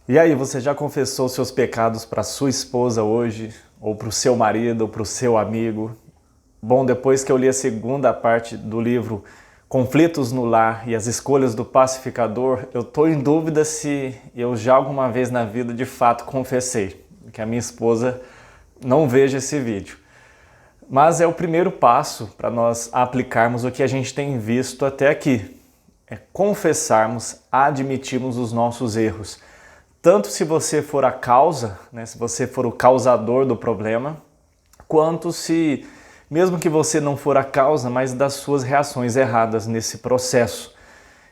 E aí, você já confessou seus pecados para sua esposa hoje? Ou para o seu marido, ou para o seu amigo? Bom, depois que eu li a segunda parte do livro Conflitos no Lar e as Escolhas do Pacificador, eu estou em dúvida se eu já alguma vez na vida de fato confessei, que a minha esposa não veja esse vídeo. Mas é o primeiro passo para nós aplicarmos o que a gente tem visto até aqui. É confessarmos, admitirmos os nossos erros. Tanto se você for a causa, né, se você for o causador do problema, quanto se, mesmo que você não for a causa, mas das suas reações erradas nesse processo,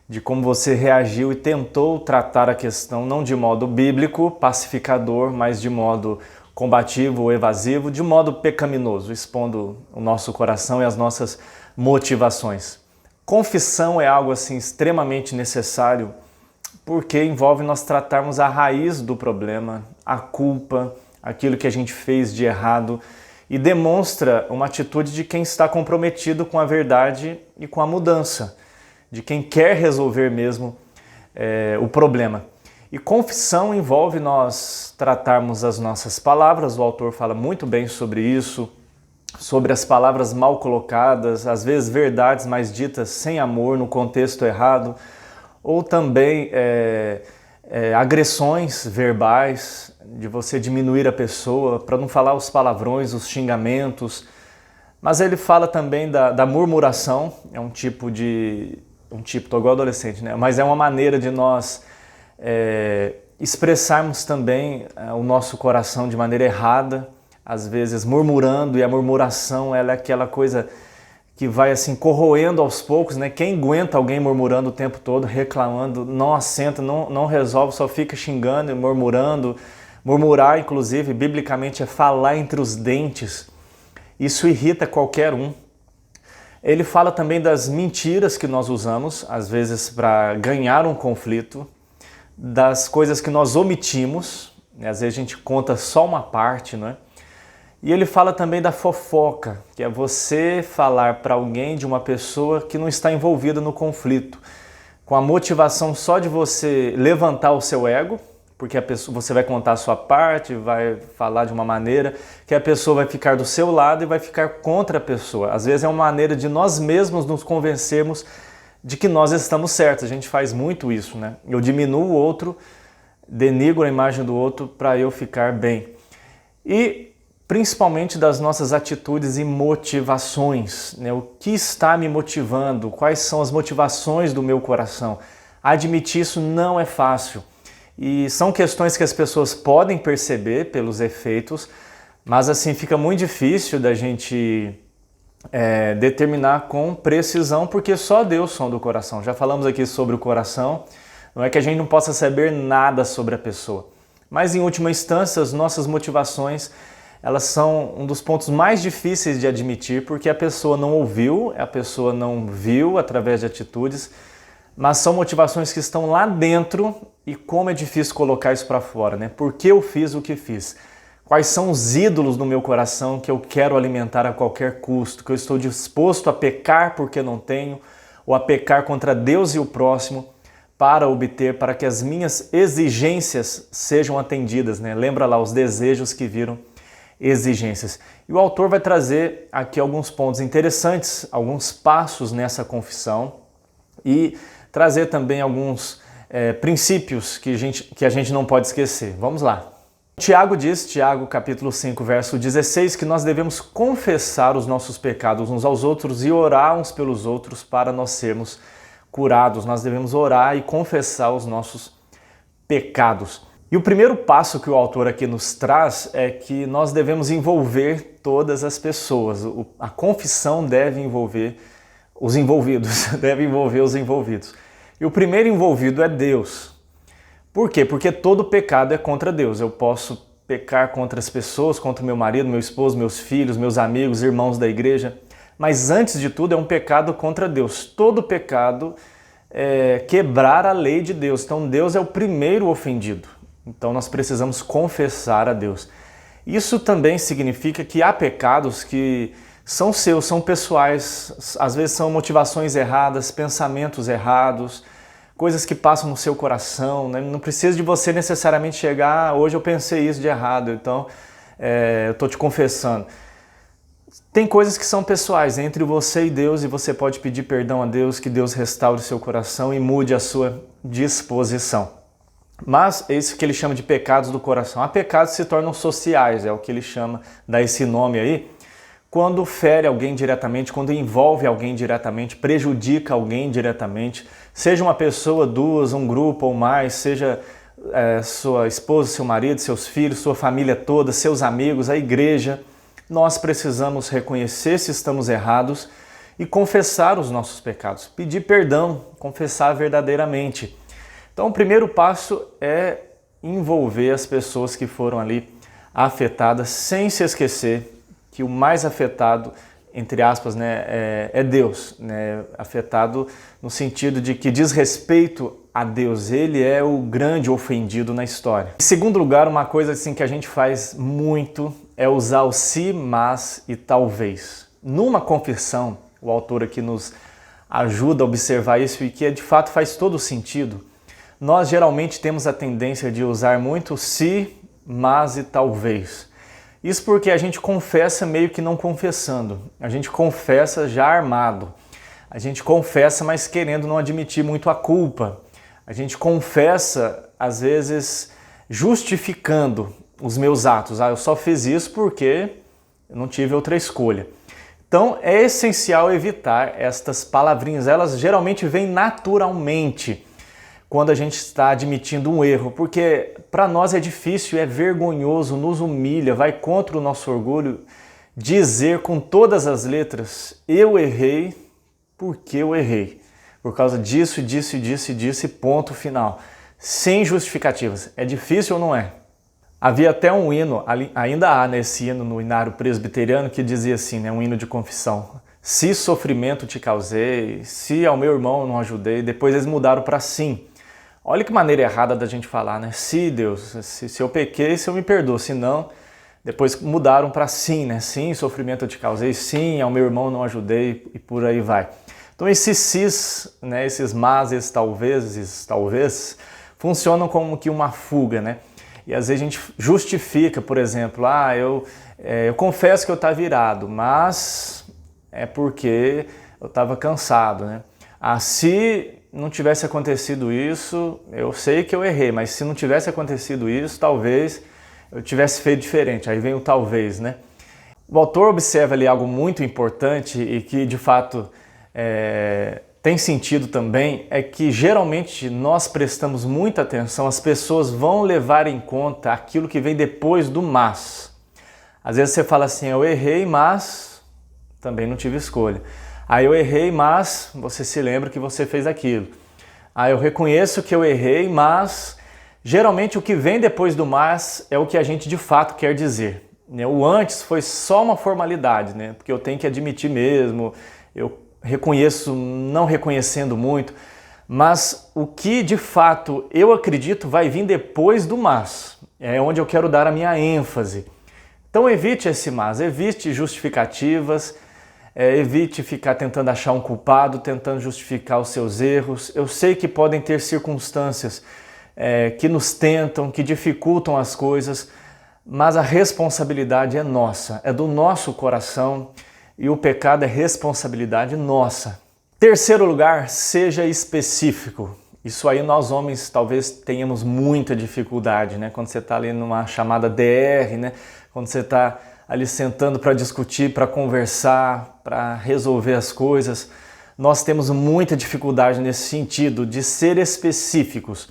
de como você reagiu e tentou tratar a questão não de modo bíblico, pacificador, mas de modo combativo ou evasivo, de modo pecaminoso, expondo o nosso coração e as nossas motivações. Confissão é algo assim extremamente necessário, porque envolve nós tratarmos a raiz do problema, a culpa, aquilo que a gente fez de errado, e demonstra uma atitude de quem está comprometido com a verdade e com a mudança, de quem quer resolver mesmo o problema. E confissão envolve nós tratarmos as nossas palavras, o autor fala muito bem sobre isso, sobre as palavras mal colocadas, às vezes verdades mais ditas sem amor, no contexto errado, ou também agressões verbais, de você diminuir a pessoa, para não falar os palavrões, os xingamentos. Mas ele fala também da murmuração, é um tipo, tô igual adolescente, né? Mas é uma maneira de nós expressarmos também o nosso coração de maneira errada, às vezes murmurando, e a murmuração ela é aquela coisa que vai assim corroendo aos poucos, né? Quem aguenta alguém murmurando o tempo todo, reclamando, não assenta, não resolve, só fica xingando e murmurando. Murmurar, inclusive, biblicamente é falar entre os dentes. Isso irrita qualquer um. Ele fala também das mentiras que nós usamos, às vezes para ganhar um conflito, das coisas que nós omitimos, né? Às vezes a gente conta só uma parte, não é? E ele fala também da fofoca, que é você falar para alguém de uma pessoa que não está envolvida no conflito, com a motivação só de você levantar o seu ego, porque você vai contar a sua parte, vai falar de uma maneira que a pessoa vai ficar do seu lado e vai ficar contra a pessoa. Às vezes é uma maneira de nós mesmos nos convencermos de que nós estamos certos. A gente faz muito isso, né? Eu diminuo o outro, denigro a imagem do outro para eu ficar bem. E principalmente das nossas atitudes e motivações, né? O que está me motivando? Quais são as motivações do meu coração? Admitir isso não é fácil. E são questões que as pessoas podem perceber pelos efeitos, mas assim fica muito difícil da gente determinar com precisão, porque só Deus sonda o coração. Já falamos aqui sobre o coração, não é que a gente não possa saber nada sobre a pessoa, mas em última instância as nossas motivações elas são um dos pontos mais difíceis de admitir, porque a pessoa não ouviu, a pessoa não viu através de atitudes, mas são motivações que estão lá dentro e como é difícil colocar isso para fora, né? Por que eu fiz o que fiz? Quais são os ídolos no meu coração que eu quero alimentar a qualquer custo, que eu estou disposto a pecar porque não tenho, ou a pecar contra Deus e o próximo para obter, para que as minhas exigências sejam atendidas, né? Lembra lá os desejos que viram exigências. E o autor vai trazer aqui alguns pontos interessantes, alguns passos nessa confissão e trazer também alguns princípios que a gente não pode esquecer. Vamos lá. Tiago diz, Tiago capítulo 5, verso 16, que nós devemos confessar os nossos pecados uns aos outros e orar uns pelos outros para nós sermos curados. Nós devemos orar e confessar os nossos pecados. E o primeiro passo que o autor aqui nos traz é que nós devemos envolver todas as pessoas. A confissão deve envolver os envolvidos, deve envolver os envolvidos. E o primeiro envolvido é Deus. Por quê? Porque todo pecado é contra Deus. Eu posso pecar contra as pessoas, contra meu marido, meu esposo, meus filhos, meus amigos, irmãos da igreja. Mas antes de tudo é um pecado contra Deus. Todo pecado é quebrar a lei de Deus. Então Deus é o primeiro ofendido. Então nós precisamos confessar a Deus. Isso também significa que há pecados que são seus, são pessoais, às vezes são motivações erradas, pensamentos errados, coisas que passam no seu coração, né? Não precisa de você necessariamente chegar, hoje eu pensei isso de errado, então eu estou te confessando. Tem coisas que são pessoais entre você e Deus, e você pode pedir perdão a Deus, que Deus restaure o seu coração e mude a sua disposição. Mas é isso que ele chama de pecados do coração. Há pecados que se tornam sociais, é o que ele chama, dá esse nome aí, quando fere alguém diretamente, quando envolve alguém diretamente, prejudica alguém diretamente, seja uma pessoa, duas, um grupo ou mais, seja sua esposa, seu marido, seus filhos, sua família toda, seus amigos, a igreja. Nós precisamos reconhecer se estamos errados e confessar os nossos pecados, pedir perdão, confessar verdadeiramente. Então, o primeiro passo é envolver as pessoas que foram ali afetadas, sem se esquecer que o mais afetado, entre aspas, né, é Deus, né? Afetado no sentido de que diz respeito a Deus, ele é o grande ofendido na história. Em segundo lugar, uma coisa assim que a gente faz muito é usar o se, mas e talvez. Numa confissão, o autor aqui nos ajuda a observar isso e que de fato faz todo sentido. Nós geralmente temos a tendência de usar muito se, mas e talvez. Isso porque a gente confessa meio que não confessando. A gente confessa já armado. A gente confessa, mas querendo não admitir muito a culpa. A gente confessa, às vezes, justificando os meus atos. Eu só fiz isso porque eu não tive outra escolha. Então, é essencial evitar estas palavrinhas. Elas geralmente vêm naturalmente quando a gente está admitindo um erro, porque para nós é difícil, é vergonhoso, nos humilha, vai contra o nosso orgulho dizer com todas as letras: eu errei porque eu errei. Por causa disso, disso, disso, disso, ponto final. Sem justificativas. É difícil ou não é? Havia até um hino, ainda há nesse hino no Inário Presbiteriano, que dizia assim, né, um hino de confissão: se sofrimento te causei, se ao meu irmão não ajudei. Depois eles mudaram para sim. Olha que maneira errada da gente falar, né? Se Deus, se eu pequei, se eu me perdoo, se não, depois mudaram para sim, né? Sim, sofrimento eu te causei, sim, ao meu irmão não ajudei e por aí vai. Então esses sis, né, esses mas, esses talvez, funcionam como que uma fuga, né? E às vezes a gente justifica, por exemplo, eu confesso que eu estava irado, mas é porque eu estava cansado, né? Se não tivesse acontecido isso, eu sei que eu errei, mas se não tivesse acontecido isso, talvez eu tivesse feito diferente. Aí vem o talvez, né? O autor observa ali algo muito importante e que de fato tem sentido também, é que geralmente nós prestamos muita atenção, as pessoas vão levar em conta aquilo que vem depois do mas. Às vezes você fala assim: eu errei, mas também não tive escolha. Eu errei, mas você se lembra que você fez aquilo. Eu reconheço que eu errei, mas geralmente o que vem depois do mas é o que a gente de fato quer dizer. O antes foi só uma formalidade, né? Porque eu tenho que admitir mesmo, eu reconheço não reconhecendo muito, mas o que de fato eu acredito vai vir depois do mas. É onde eu quero dar a minha ênfase. Então evite esse mas, evite justificativas, evite ficar tentando achar um culpado, tentando justificar os seus erros. Eu sei que podem ter circunstâncias que nos tentam, que dificultam as coisas, mas a responsabilidade é nossa, é do nosso coração e o pecado é responsabilidade nossa. Terceiro lugar, seja específico. Isso aí nós homens talvez tenhamos muita dificuldade, né? Quando você está ali numa chamada DR, né? Quando você está ali sentando para discutir, para conversar, para resolver as coisas, nós temos muita dificuldade nesse sentido de ser específicos.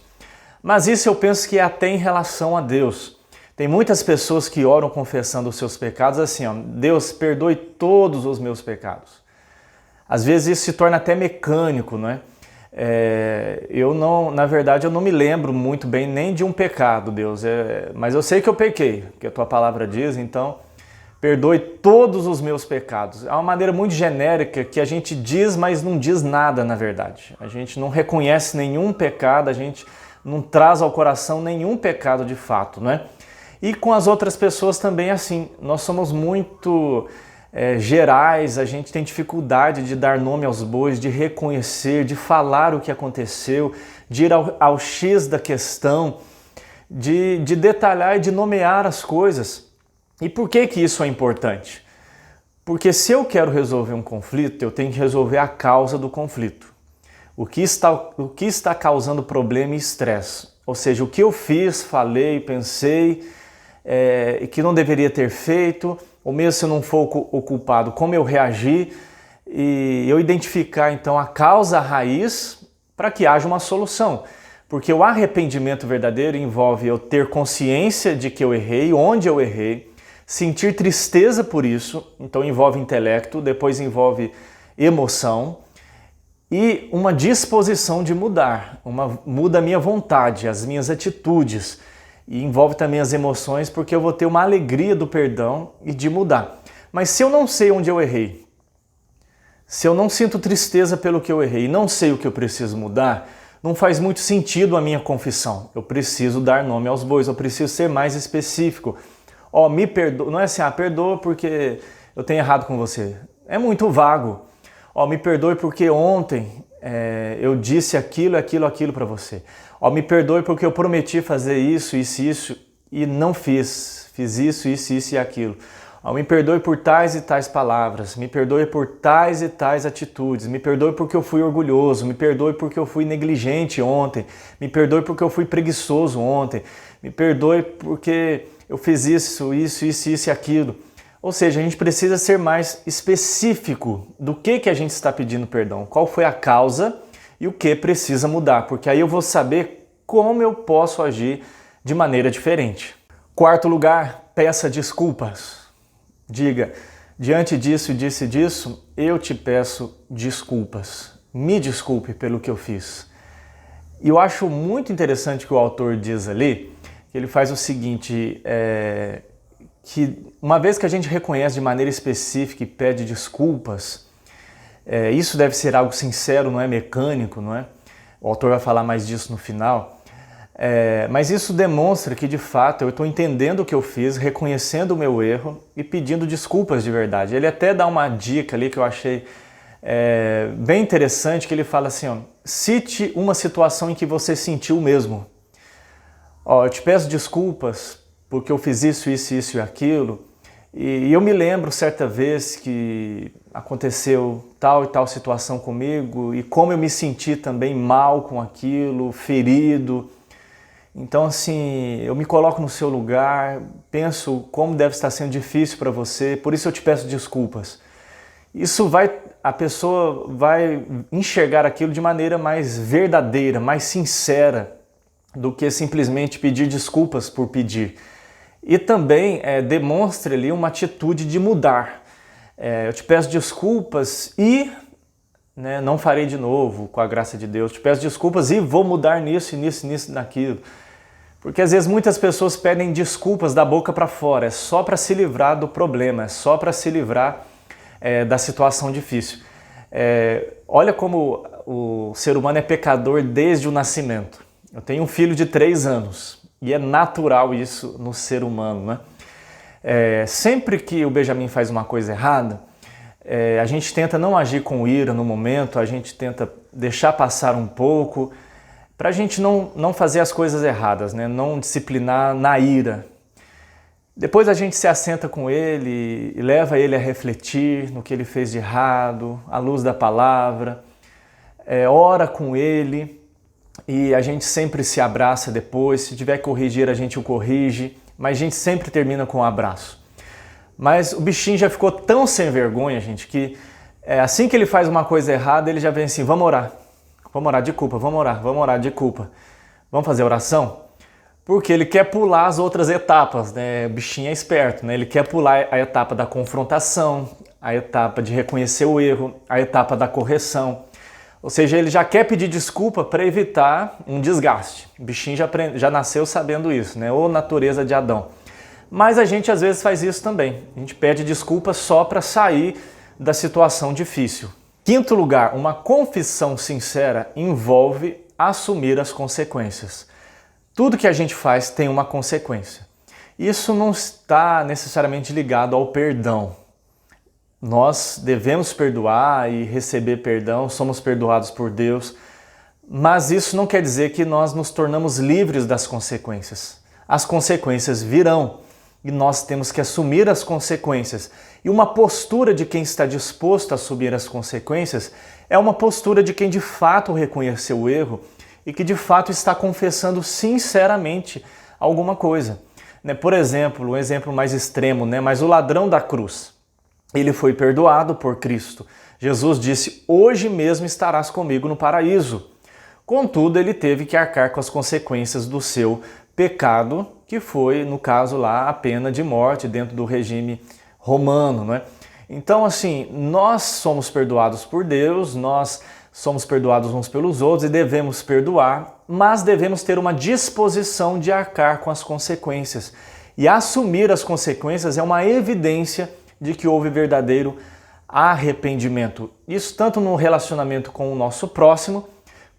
Mas isso eu penso que é até em relação a Deus. Tem muitas pessoas que oram confessando os seus pecados assim, Deus, perdoe todos os meus pecados. Às vezes isso se torna até mecânico, não é? Na verdade eu não me lembro muito bem nem de um pecado, Deus, mas eu sei que eu pequei, que a tua palavra diz, então perdoe todos os meus pecados. É uma maneira muito genérica que a gente diz, mas não diz nada na verdade. A gente não reconhece nenhum pecado, a gente não traz ao coração nenhum pecado de fato, não é? E com as outras pessoas também assim, nós somos muito gerais, a gente tem dificuldade de dar nome aos bois, de reconhecer, de falar o que aconteceu, de ir ao X da questão, de detalhar e de nomear as coisas. E por que isso é importante? Porque se eu quero resolver um conflito, eu tenho que resolver a causa do conflito. O que está causando problema e estresse. Ou seja, o que eu fiz, falei, pensei, que não deveria ter feito, ou mesmo se eu não for o culpado, como eu reagi, e eu identificar então a causa raiz para que haja uma solução. Porque o arrependimento verdadeiro envolve eu ter consciência de que eu errei, onde eu errei, sentir tristeza por isso, então envolve intelecto, depois envolve emoção e uma disposição de mudar, muda a minha vontade, as minhas atitudes, e envolve também as emoções, porque eu vou ter uma alegria do perdão e de mudar. Mas se eu não sei onde eu errei, se eu não sinto tristeza pelo que eu errei e não sei o que eu preciso mudar, não faz muito sentido a minha confissão. Eu preciso dar nome aos bois, eu preciso ser mais específico. Me perdoa, não é assim, perdoa porque eu tenho errado com você. É muito vago. Me perdoe porque ontem eu disse aquilo para você. Me perdoe porque eu prometi fazer isso e não fiz. Fiz isso e aquilo. Me perdoe por tais e tais palavras. Me perdoe por tais e tais atitudes. Me perdoe porque eu fui orgulhoso. Me perdoe porque eu fui negligente ontem. Me perdoe porque eu fui preguiçoso ontem. Me perdoe porque eu fiz isso e aquilo. Ou seja, a gente precisa ser mais específico do que a gente está pedindo perdão, qual foi a causa e o que precisa mudar, porque aí eu vou saber como eu posso agir de maneira diferente. Quarto lugar, peça desculpas. Diga, diante disso, eu te peço desculpas. Me desculpe pelo que eu fiz. E eu acho muito interessante que o autor diz ali, que ele faz o seguinte, que uma vez que a gente reconhece de maneira específica e pede desculpas, isso deve ser algo sincero, não é mecânico, não é? O autor vai falar mais disso no final. Mas isso demonstra que de fato eu estou entendendo o que eu fiz, reconhecendo o meu erro e pedindo desculpas de verdade. Ele até dá uma dica ali que eu achei bem interessante, que ele fala assim, cite uma situação em que você sentiu mesmo. Eu te peço desculpas porque eu fiz isso e aquilo, e eu me lembro certa vez que aconteceu tal e tal situação comigo e como eu me senti também mal com aquilo, ferido. Então assim, eu me coloco no seu lugar, penso como deve estar sendo difícil para você, por isso eu te peço desculpas. A pessoa vai enxergar aquilo de maneira mais verdadeira, mais sincera, do que simplesmente pedir desculpas por pedir. E também demonstre ali uma atitude de mudar. Eu te peço desculpas e não farei de novo, com a graça de Deus. Te peço desculpas e vou mudar nisso, naquilo. Porque às vezes muitas pessoas pedem desculpas da boca para fora, é só para se livrar do problema, é só para se livrar da situação difícil. Olha como o ser humano é pecador desde o nascimento. Eu tenho um filho de 3 anos. E é natural isso no ser humano, né? Sempre que o Benjamin faz uma coisa errada, a gente tenta não agir com ira no momento, a gente tenta deixar passar um pouco, para a gente não fazer as coisas erradas, né? Não disciplinar na ira. Depois a gente se assenta com ele e leva ele a refletir no que ele fez de errado, à luz da palavra, ora com ele. E a gente sempre se abraça depois, se tiver que corrigir a gente o corrige, mas a gente sempre termina com um abraço. Mas o bichinho já ficou tão sem vergonha, gente, que assim que ele faz uma coisa errada, ele já vem assim, vamos orar de culpa, vamos orar de culpa. Vamos fazer oração? Porque ele quer pular as outras etapas, né? O bichinho é esperto, né? Ele quer pular a etapa da confrontação, a etapa de reconhecer o erro, a etapa da correção. Ou seja, ele já quer pedir desculpa para evitar um desgaste. O bichinho já nasceu sabendo isso, né? Ou natureza de Adão. Mas a gente às vezes faz isso também. A gente pede desculpa só para sair da situação difícil. Quinto lugar, uma confissão sincera envolve assumir as consequências. Tudo que a gente faz tem uma consequência. Isso não está necessariamente ligado ao perdão. Nós devemos perdoar e receber perdão, somos perdoados por Deus, mas isso não quer dizer que nós nos tornamos livres das consequências. As consequências virão e nós temos que assumir as consequências. E uma postura de quem está disposto a assumir as consequências é uma postura de quem de fato reconheceu o erro e que de fato está confessando sinceramente alguma coisa. Por exemplo, um exemplo mais extremo, mas o ladrão da cruz, ele foi perdoado por Cristo. Jesus disse: hoje mesmo estarás comigo no paraíso. Contudo, ele teve que arcar com as consequências do seu pecado, que foi, no caso lá, a pena de morte dentro do regime romano, Então, assim, nós somos perdoados por Deus, nós somos perdoados uns pelos outros e devemos perdoar, mas devemos ter uma disposição de arcar com as consequências. E assumir as consequências é uma evidência de que houve verdadeiro arrependimento. Isso tanto no relacionamento com o nosso próximo,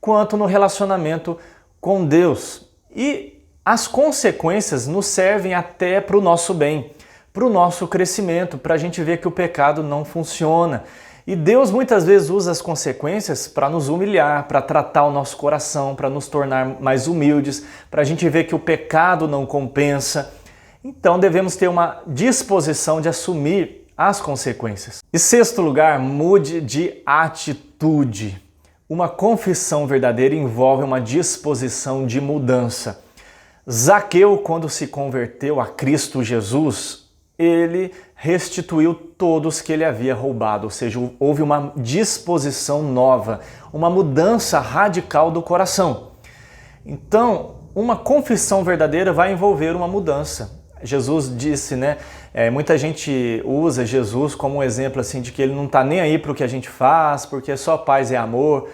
quanto no relacionamento com Deus. E as consequências nos servem até para o nosso bem, para o nosso crescimento, para a gente ver que o pecado não funciona. E Deus muitas vezes usa as consequências para nos humilhar, para tratar o nosso coração, para nos tornar mais humildes, para a gente ver que o pecado não compensa. Então devemos ter uma disposição de assumir as consequências. E sexto lugar, mude de atitude. Uma confissão verdadeira envolve uma disposição de mudança. Zaqueu, quando se converteu a Cristo Jesus, ele restituiu todos que ele havia roubado, ou seja, houve uma disposição nova, uma mudança radical do coração. Então, uma confissão verdadeira vai envolver uma mudança. Jesus disse, muita gente usa Jesus como um exemplo assim de que ele não está nem aí para o que a gente faz, porque só paz e amor.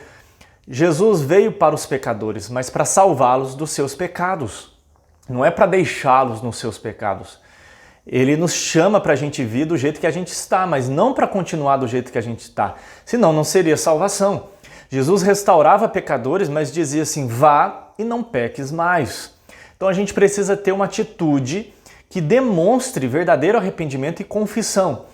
Jesus veio para os pecadores, mas para salvá-los dos seus pecados. Não é para deixá-los nos seus pecados. Ele nos chama para a gente vir do jeito que a gente está, mas não para continuar do jeito que a gente está. Senão não seria salvação. Jesus restaurava pecadores, mas dizia assim: vá e não peques mais. Então a gente precisa ter uma atitude que demonstre verdadeiro arrependimento e confissão.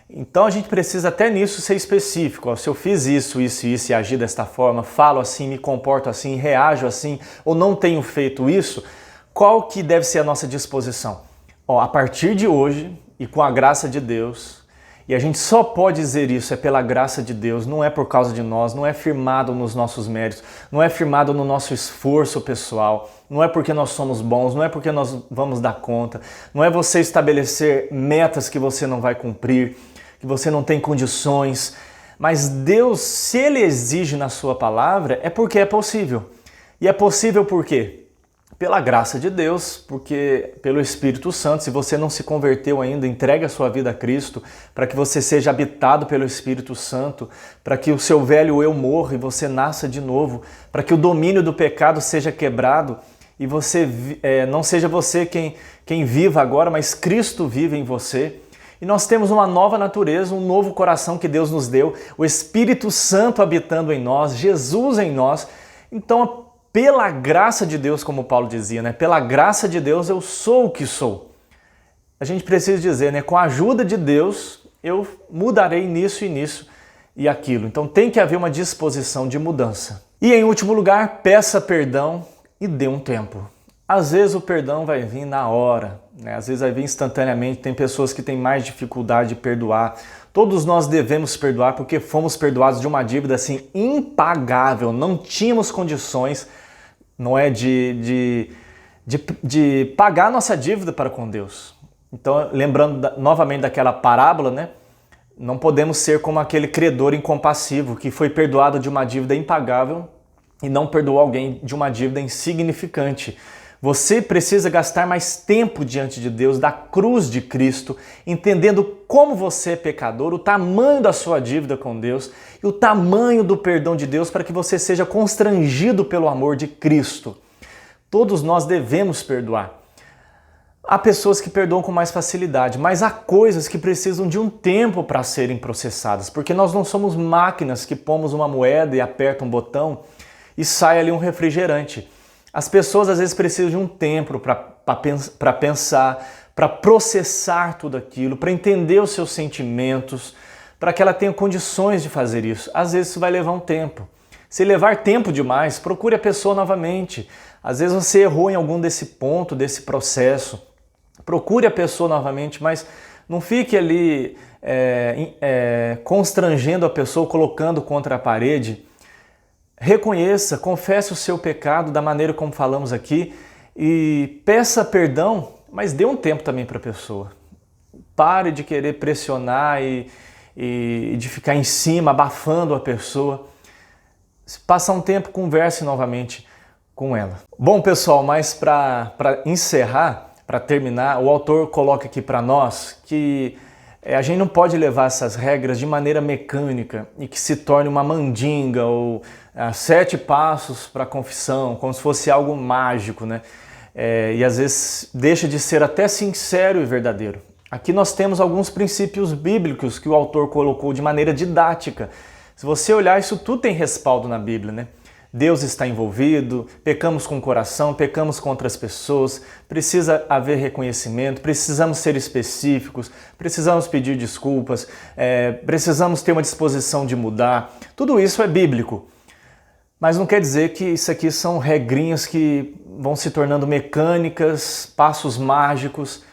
Então a gente precisa até nisso ser específico. Se eu fiz isso e agi desta forma, falo assim, me comporto assim, reajo assim, ou não tenho feito isso, qual que deve ser a nossa disposição? A partir de hoje, e com a graça de Deus, e a gente só pode dizer isso, é pela graça de Deus, não é por causa de nós, não é firmado nos nossos méritos, não é firmado no nosso esforço pessoal, não é porque nós somos bons, não é porque nós vamos dar conta, não é você estabelecer metas que você não vai cumprir, que você não tem condições, mas Deus, se Ele exige na sua palavra, é porque é possível. E é possível por quê? Pela graça de Deus, porque pelo Espírito Santo, se você não se converteu ainda, entregue a sua vida a Cristo, para que você seja habitado pelo Espírito Santo, para que o seu velho eu morra e você nasça de novo, para que o domínio do pecado seja quebrado e você não seja você quem viva agora, mas Cristo vive em você. E nós temos uma nova natureza, um novo coração que Deus nos deu, o Espírito Santo habitando em nós, Jesus em nós. Então, pela graça de Deus, como Paulo dizia, pela graça de Deus eu sou o que sou. A gente precisa dizer, com a ajuda de Deus, eu mudarei nisso e nisso e aquilo. Então tem que haver uma disposição de mudança. E em último lugar, peça perdão e dê um tempo. Às vezes o perdão vai vir na hora, às vezes vai vir instantaneamente. Tem pessoas que têm mais dificuldade de perdoar. Todos nós devemos perdoar porque fomos perdoados de uma dívida assim impagável. Não tínhamos condições, de pagar nossa dívida para com Deus. Então, lembrando novamente daquela parábola, não podemos ser como aquele credor incompassivo que foi perdoado de uma dívida impagável e não perdoou alguém de uma dívida insignificante. Você precisa gastar mais tempo diante de Deus, da cruz de Cristo, entendendo como você é pecador, o tamanho da sua dívida com Deus e o tamanho do perdão de Deus para que você seja constrangido pelo amor de Cristo. Todos nós devemos perdoar. Há pessoas que perdoam com mais facilidade, mas há coisas que precisam de um tempo para serem processadas, porque nós não somos máquinas que pomos uma moeda e aperta um botão e sai ali um refrigerante. As pessoas às vezes precisam de um tempo para pensar, para processar tudo aquilo, para entender os seus sentimentos, para que ela tenha condições de fazer isso. Às vezes isso vai levar um tempo. Se levar tempo demais, procure a pessoa novamente. Às vezes você errou em algum desse ponto, desse processo. Procure a pessoa novamente, mas não fique ali constrangendo a pessoa, colocando contra a parede. Reconheça, confesse o seu pecado da maneira como falamos aqui e peça perdão, mas dê um tempo também para a pessoa. Pare de querer pressionar e de ficar em cima, abafando a pessoa. Passa um tempo, converse novamente com ela. Bom, pessoal, mas para encerrar, para terminar, o autor coloca aqui para nós que a gente não pode levar essas regras de maneira mecânica e que se torne uma mandinga ou 7 passos para a confissão, como se fosse algo mágico, né? E às vezes deixa de ser até sincero e verdadeiro. Aqui nós temos alguns princípios bíblicos que o autor colocou de maneira didática. Se você olhar, isso tudo tem respaldo na Bíblia, né? Deus está envolvido, pecamos com o coração, pecamos contra as pessoas, precisa haver reconhecimento, precisamos ser específicos, precisamos pedir desculpas, precisamos ter uma disposição de mudar. Tudo isso é bíblico, mas não quer dizer que isso aqui são regrinhas que vão se tornando mecânicas, passos mágicos.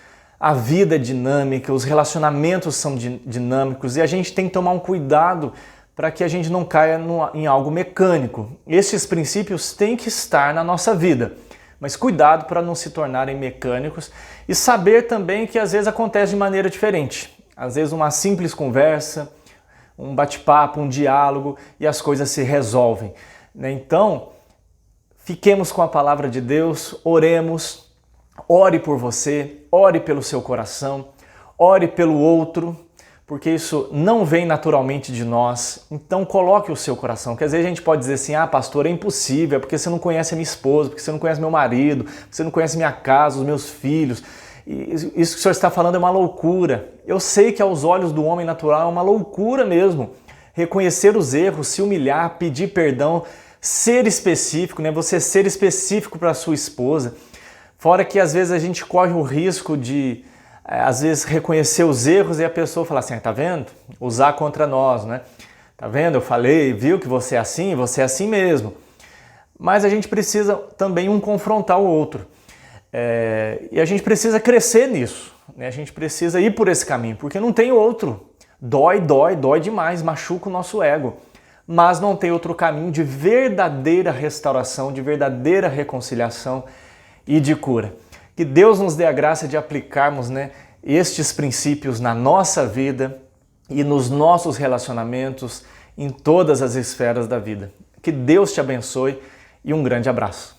A vida é dinâmica, os relacionamentos são dinâmicos e a gente tem que tomar um cuidado para que a gente não caia em algo mecânico. Esses princípios têm que estar na nossa vida, mas cuidado para não se tornarem mecânicos e saber também que às vezes acontece de maneira diferente. Às vezes uma simples conversa, um bate-papo, um diálogo e as coisas se resolvem. Então, fiquemos com a palavra de Deus, oremos, ore por você, ore pelo seu coração, ore pelo outro, porque isso não vem naturalmente de nós, então coloque o seu coração, que às vezes a gente pode dizer assim, pastor, é impossível, é porque você não conhece a minha esposa, porque você não conhece meu marido, porque você não conhece minha casa, os meus filhos, e isso que o senhor está falando é uma loucura. Eu sei que aos olhos do homem natural é uma loucura mesmo, reconhecer os erros, se humilhar, pedir perdão, ser específico, né? Você ser específico para a sua esposa, fora que às vezes a gente corre o risco de às vezes reconhecer os erros e a pessoa falar assim, tá vendo? Usar contra nós, né? Tá vendo? Eu falei, viu que você é assim mesmo. Mas a gente precisa também um confrontar o outro. E a gente precisa crescer nisso, né? A gente precisa ir por esse caminho, porque não tem outro. Dói demais, machuca o nosso ego. Mas não tem outro caminho de verdadeira restauração, de verdadeira reconciliação e de cura. Que Deus nos dê a graça de aplicarmos, né, estes princípios na nossa vida e nos nossos relacionamentos em todas as esferas da vida. Que Deus te abençoe e um grande abraço.